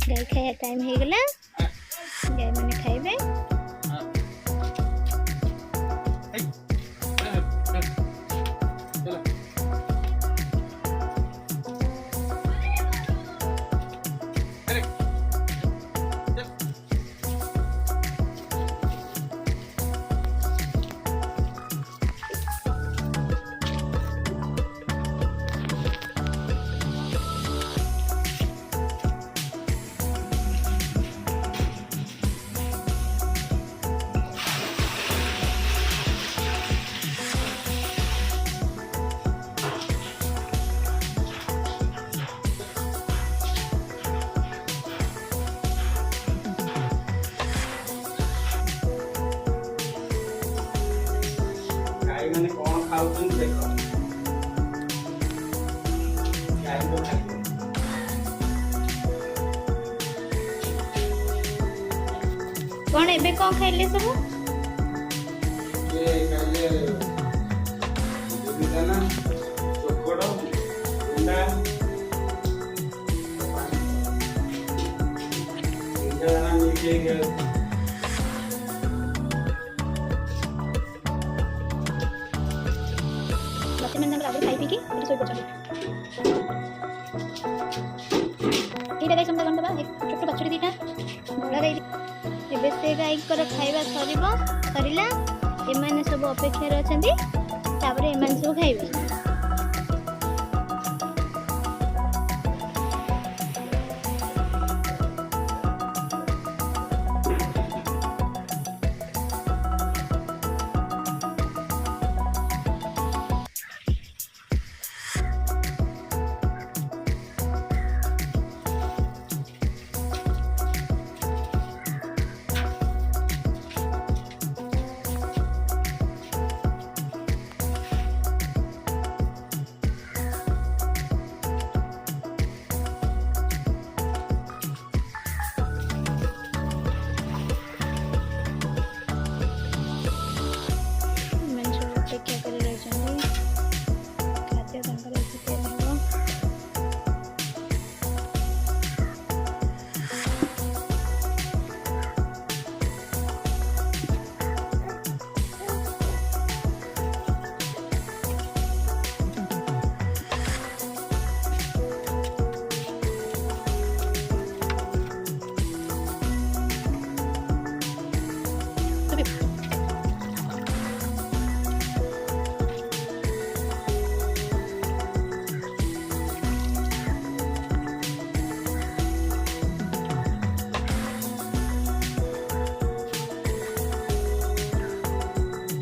गाय खाया टाइम हो गला गाय माने खाइबे मैंने कौन खाऊ देखो गाय को खाई कौन एबे कौन खाइले सब ये खाइले दूध दाना चोकड़ अंडा दाना मिलके मैंने बराबर खाई पी के फिर सोई पड़छ एटा गाय समदा गंडबा एक छोटो बछड़ी दीटा बड़ा गाय एबे से गाय कर खाइबा सरिबो सरिला एमाने सब अपेक्षा रे अछंती तापरे एमाने सब खाइबे।